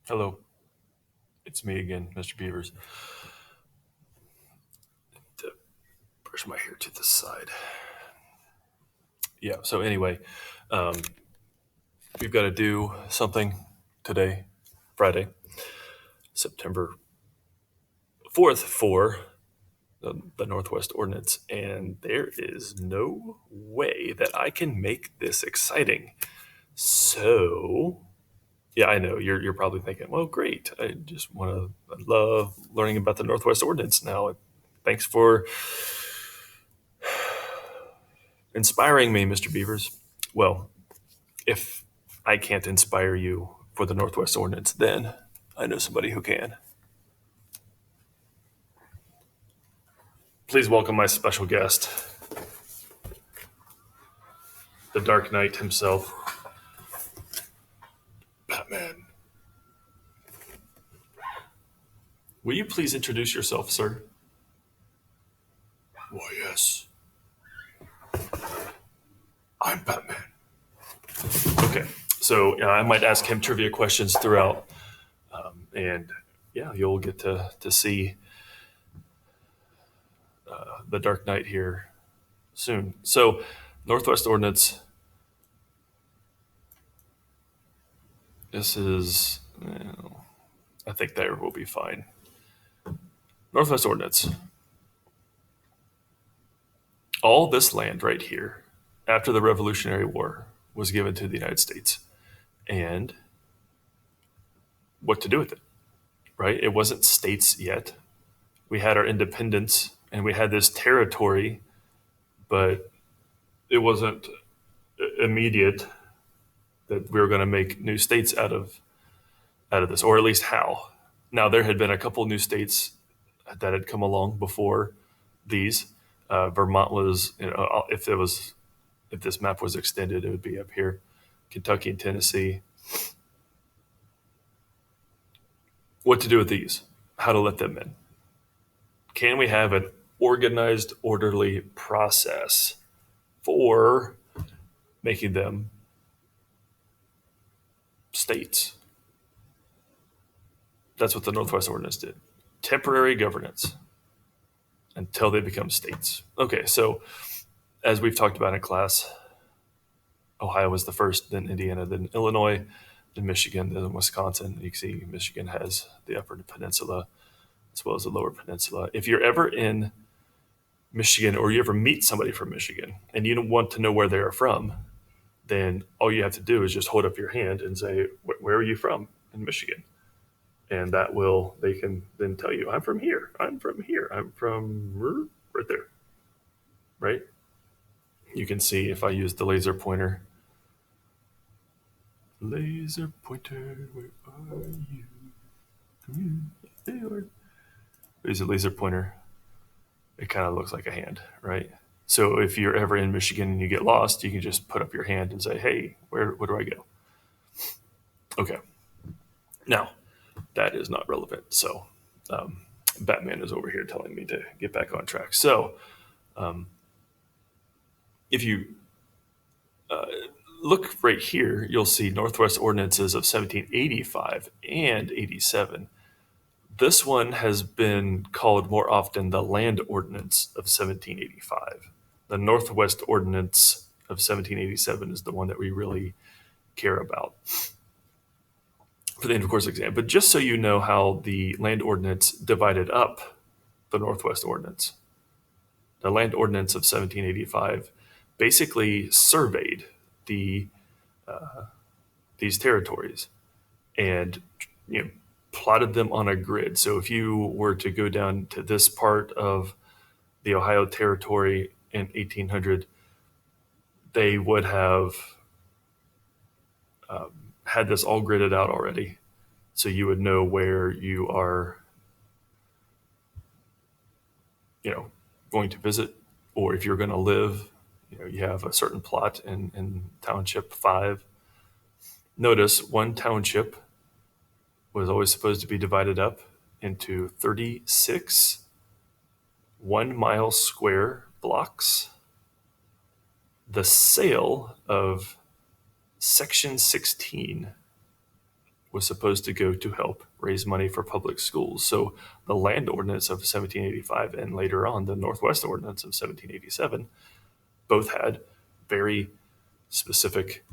Hello, it's me again, Mr. Beavers. To brush my hair to the side. Yeah, so anyway, um, we've got to do something today, Friday, September 4th, for the Northwest Ordinance, and there is no way that I can make this exciting. So, yeah, I know you're probably thinking, well, great. I love learning about the Northwest Ordinance now. Thanks for inspiring me, Mr. Beavers. Well, if I can't inspire you for the Northwest Ordinance, then I know somebody who can. Please welcome my special guest, the Dark Knight himself, Batman. Will you please introduce yourself, sir? Why, yes, I'm Batman. Okay, so I might ask him trivia questions throughout, and yeah, you'll get to see the Dark Knight here soon. So, Northwest Ordinance. This is, I think there will be fine. Northwest Ordinance. All this land right here, after the Revolutionary War, was given to the United States. And what to do with it, right? It wasn't states yet. We had our independence and we had this territory, but it wasn't immediate that we were going to make new states out of this, or at least how. Now there had been a couple new states that had come along before these. Vermont was, if this map was extended, it would be up here. Kentucky and Tennessee. What to do with these? How to let them in? Can we have an organized, orderly process for making them states? That's what the Northwest Ordinance did. Temporary governance until they become states. Okay, so as we've talked about in class, Ohio was the first, then Indiana, then Illinois, then Michigan, then Wisconsin. You can see Michigan has the Upper Peninsula as well as the Lower Peninsula. If you're ever in Michigan or you ever meet somebody from Michigan and you don't want to know where they are from, then all you have to do is just hold up your hand and say, where are you from in Michigan? And they can then tell you, I'm from here. I'm from here. I'm from right there. Right? You can see if I use the laser pointer. Laser pointer, where are you? Come here. There you are. There's a laser pointer. It kind of looks like a hand, right? So if you're ever in Michigan and you get lost, you can just put up your hand and say, hey, where do I go? Okay. Now, that is not relevant. So Batman is over here telling me to get back on track. So if you look right here, you'll see Northwest Ordinances of 1785 and 87. This one has been called more often the Land Ordinance of 1785. The Northwest Ordinance of 1787 is the one that we really care about for the end of course exam. But just so you know how the Land Ordinance divided up the Northwest Ordinance, the Land Ordinance of 1785 basically surveyed the these territories and plotted them on a grid. So if you were to go down to this part of the Ohio Territory in 1800, they would have had this all gridded out already. So you would know where you are, going to visit, or if you're going to live, you have a certain plot in Township 5. Notice one township was always supposed to be divided up into 36 1-mile square blocks. The sale of Section 16 was supposed to go to help raise money for public schools. So the Land Ordinance of 1785 and later on the Northwest Ordinance of 1787 both had very specific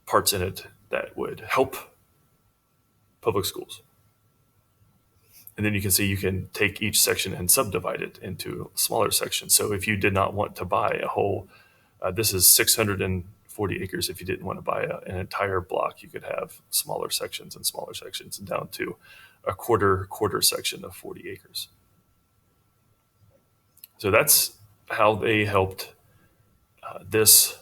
parts in it that would help public schools. And then you can see you can take each section and subdivide it into smaller sections. So if you did not want to buy a whole, this is 640 acres. If you didn't want to buy an entire block, you could have smaller sections and down to a quarter section of 40 acres. So that's how they helped this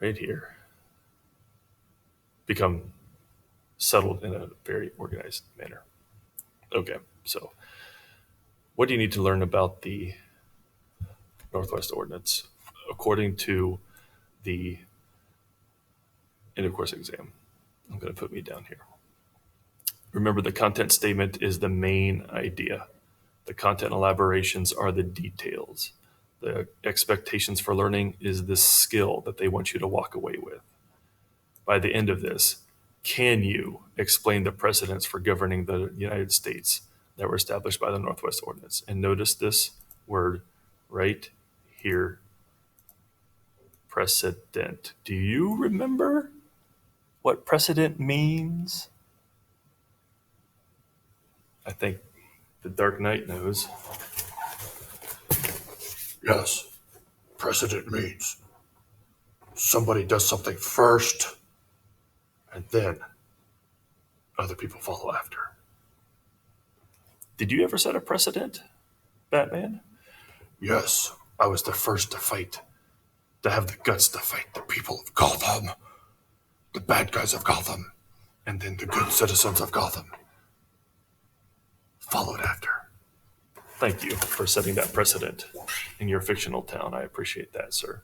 right here become settled in a very organized manner. Okay, so what do you need to learn about the Northwest Ordinance according to the end of course exam? I'm going to put me down here. Remember, the content statement is the main idea. The content elaborations are the details. The expectations for learning is the skill that they want you to walk away with. By the end of this, can you explain the precedents for governing the United States that were established by the Northwest Ordinance? And notice this word right here, precedent. Do you remember what precedent means? I think the Dark Knight knows. Yes, precedent means somebody does something first, and then other people follow after. Did you ever set a precedent, Batman? Yes, I was the first to fight, to have the guts to fight the people of Gotham, the bad guys of Gotham, and then the good citizens of Gotham followed after. Thank you for setting that precedent in your fictional town. I appreciate that, sir.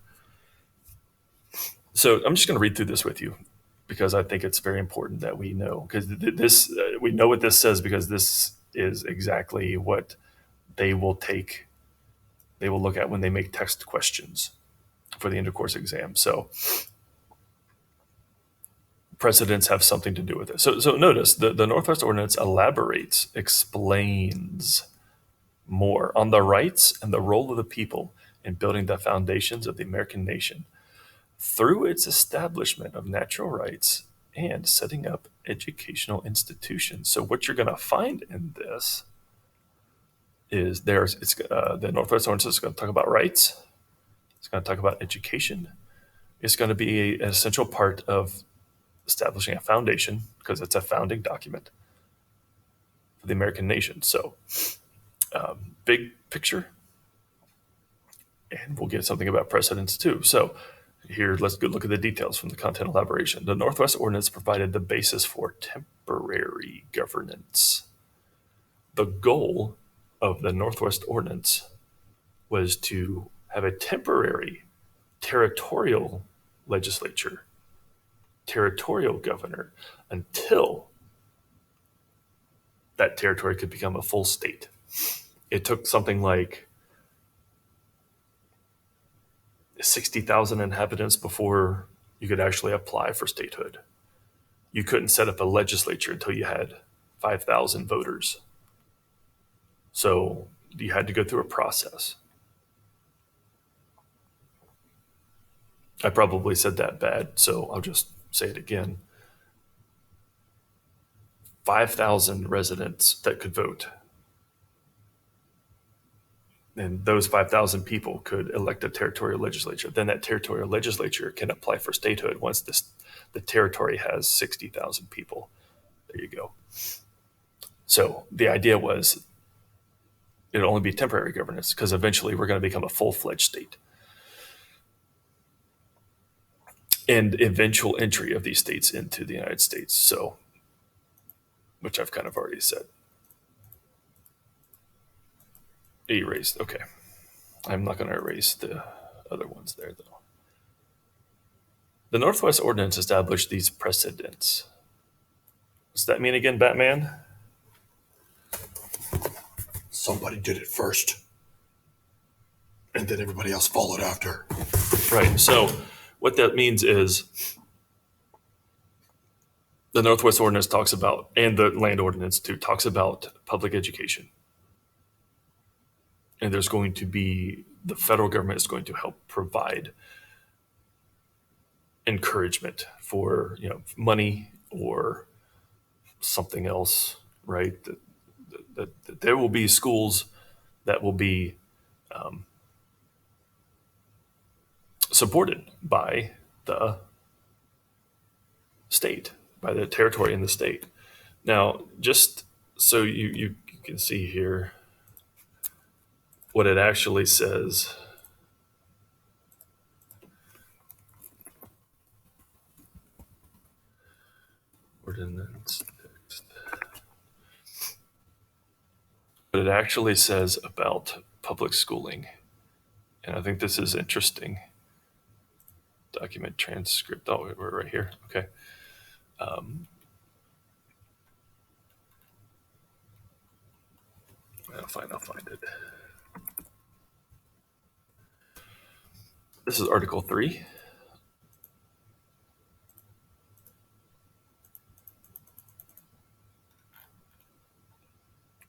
So I'm just going to read through this with you because I think it's very important that we know, because this we know what this says, because this is exactly what they will look at when they make text questions for the end of course exam. So precedents have something to do with it. So notice the Northwest Ordinance elaborates, explains more on the rights and the role of the people in building the foundations of the American nation through its establishment of natural rights and setting up educational institutions. So what you're going to find in this is the Northwest Ordinance is going to talk about rights. It's going to talk about education. It's going to be an essential part of establishing a foundation, because it's a founding document for the American nation. So big picture, and we'll get something about precedents too. So here, let's go look at the details from the content elaboration. The Northwest Ordinance provided the basis for temporary governance. The goal of the Northwest Ordinance was to have a temporary territorial legislature, territorial governor, until that territory could become a full state. It took something like 60,000 inhabitants before you could actually apply for statehood. You couldn't set up a legislature until you had 5,000 voters. So you had to go through a process. I probably said that bad, so I'll just say it again. 5,000 residents that could vote. And those 5,000 people could elect a territorial legislature. Then that territorial legislature can apply for statehood once the territory has 60,000 people. There you go. So the idea was it'll only be temporary governance, because eventually we're going to become a full-fledged state. And eventual entry of these states into the United States. So, which I've kind of already said. Erased. Okay. I'm not going to erase the other ones there, though. The Northwest Ordinance established these precedents. What's that mean again, Batman? Somebody did it first, and then everybody else followed after. Right. So what that means is The Northwest Ordinance talks about, and the Land Ordinance too, talks about public education. And there's going to be, the federal government is going to help provide encouragement for, money or something else, right? That there will be schools that will be supported by the state, by the territory in the state. Now, just so you can see here what it actually says. Ordinance text. What it actually says about public schooling. And I think this is interesting. Document transcript. Oh, we're right here. Okay. I'll find it. This is Article 3.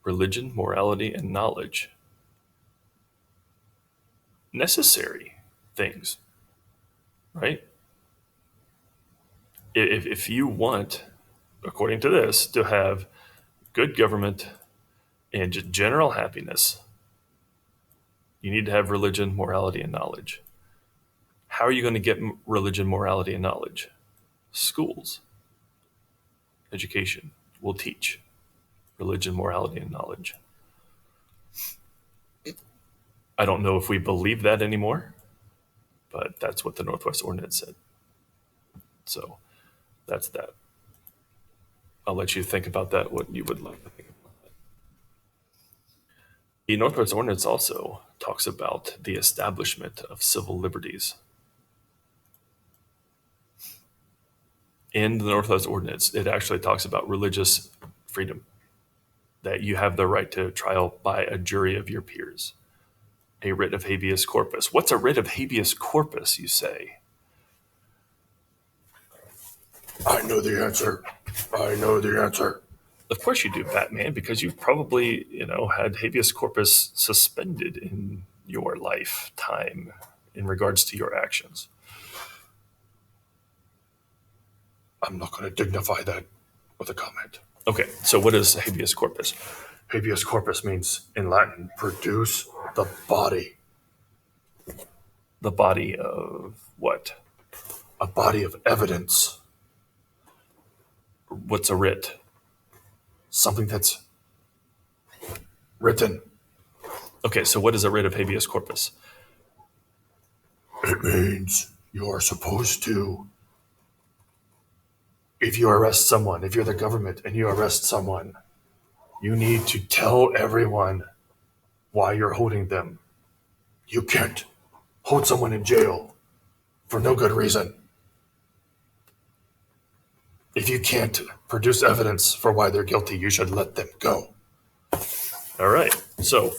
Religion, morality, and knowledge. Necessary things, right? If you want, according to this, to have good government and just general happiness, you need to have religion, morality, and knowledge. How are you going to get religion, morality, and knowledge? Schools, education will teach religion, morality, and knowledge. I don't know if we believe that anymore, but that's what the Northwest Ordinance said. So that's that. I'll let you think about that, what you would like to think about that. The Northwest Ordinance also talks about the establishment of civil liberties. In the Northwest Ordinance, it actually talks about religious freedom, that you have the right to trial by a jury of your peers, a writ of habeas corpus. What's a writ of habeas corpus, you say? I know the answer. Of course you do, Batman, because you've probably, had habeas corpus suspended in your lifetime in regards to your actions. I'm not going to dignify that with a comment. Okay, so what is habeas corpus? Habeas corpus means, in Latin, produce the body. The body of what? A body of evidence. What's a writ? Something that's written. Okay, so what is a writ of habeas corpus? It means you are supposed to, if you arrest someone, if you're the government and you arrest someone, you need to tell everyone why you're holding them. You can't hold someone in jail for no good reason. If you can't produce evidence for why they're guilty, you should let them go. All right. So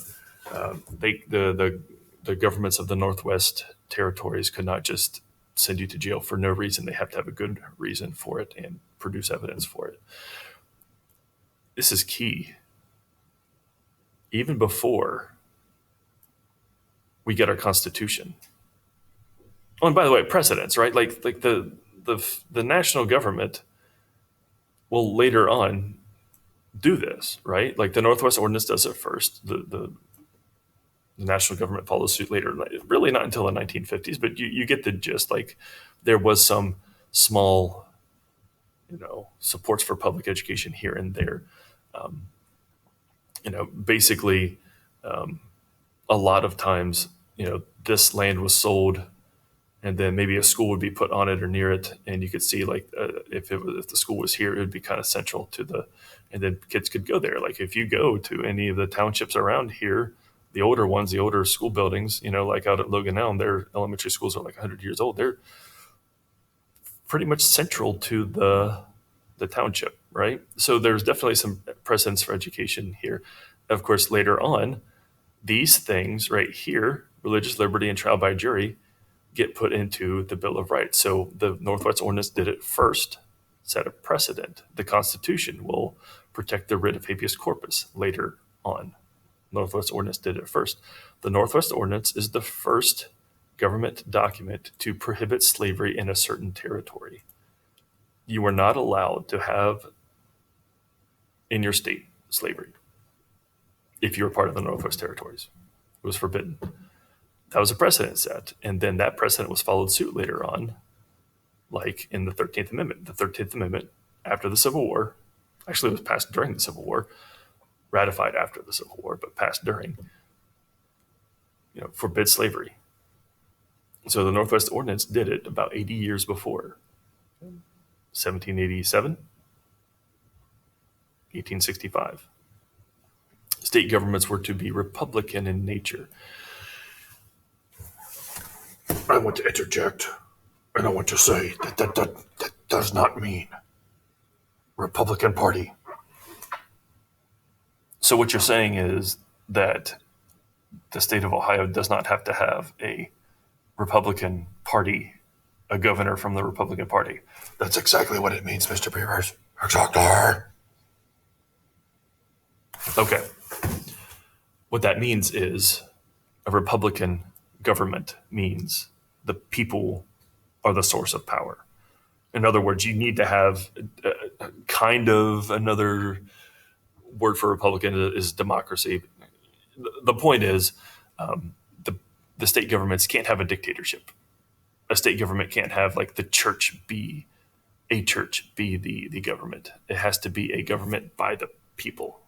the governments of the Northwest territories could not just send you to jail for no reason. They have to have a good reason for it and produce evidence for it. This is key. Even before we get our Constitution. Oh, and by the way, precedents, right? Like the national government will later on do this, right? Like the Northwest Ordinance does it first. The national government follows suit later. Really not until the 1950s, but you get the gist. Like there was some small, supports for public education here and there. Basically, a lot of times, this land was sold, and then maybe a school would be put on it or near it, and you could see if the school was here, it would be kind of central to and then kids could go there. Like if you go to any of the townships around here, the older ones, the older school buildings, like out at Logan Elm, their elementary schools are like 100 years old. They're pretty much central to the township, right? So there's definitely some precedence for education here. Of course, later on, these things right here, religious liberty and trial by jury, get put into the Bill of Rights. So the Northwest Ordinance did it first, set a precedent. The Constitution will protect the writ of habeas corpus later on. Northwest Ordinance did it first. The Northwest Ordinance is the first government document to prohibit slavery in a certain territory. You are not allowed to have in your state slavery if you were part of the Northwest Territories. It was forbidden. That was a precedent set. And then that precedent was followed suit later on, like in the 13th Amendment. The 13th Amendment, after the Civil War, actually it was passed during the Civil War, ratified after the Civil War, but passed during, forbids slavery. So the Northwest Ordinance did it about 80 years before. 1787, 1865. State governments were to be republican in nature. I want to interject, and I want to say that does not mean Republican Party. So what you're saying is that the state of Ohio does not have to have a Republican Party, a governor from the Republican Party. That's exactly what it means, Mr. Beavers. Exactly. Okay. What that means is a Republican government means the people are the source of power. In other words, you need to have kind of another word for Republican is democracy. The point is the state governments can't have a dictatorship. A state government can't have like the church be the government. It has to be a government by the people.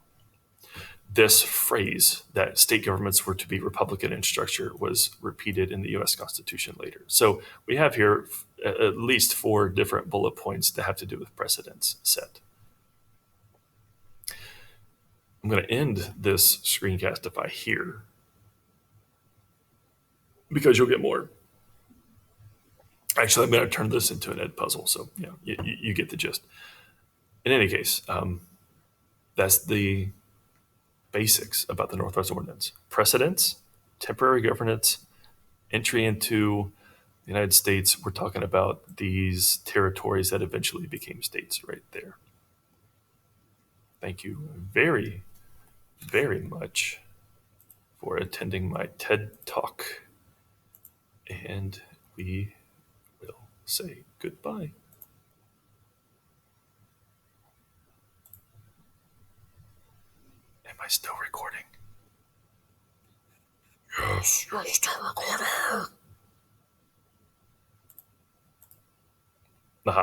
This phrase that state governments were to be Republican in structure was repeated in the U.S. Constitution later. So we have here at least 4 different bullet points that have to do with precedents set. I'm going to end this screencastify here because you'll get more. Actually, I'm going to turn this into an ed puzzle, so you get the gist. In any case, that's the basics about the Northwest Ordinance. Precedents, temporary governance, entry into the United States. We're talking about these territories that eventually became states right there. Thank you very, very much for attending my TED Talk. And we will say goodbye. Am I still recording? Yes, you're still recording. Aha.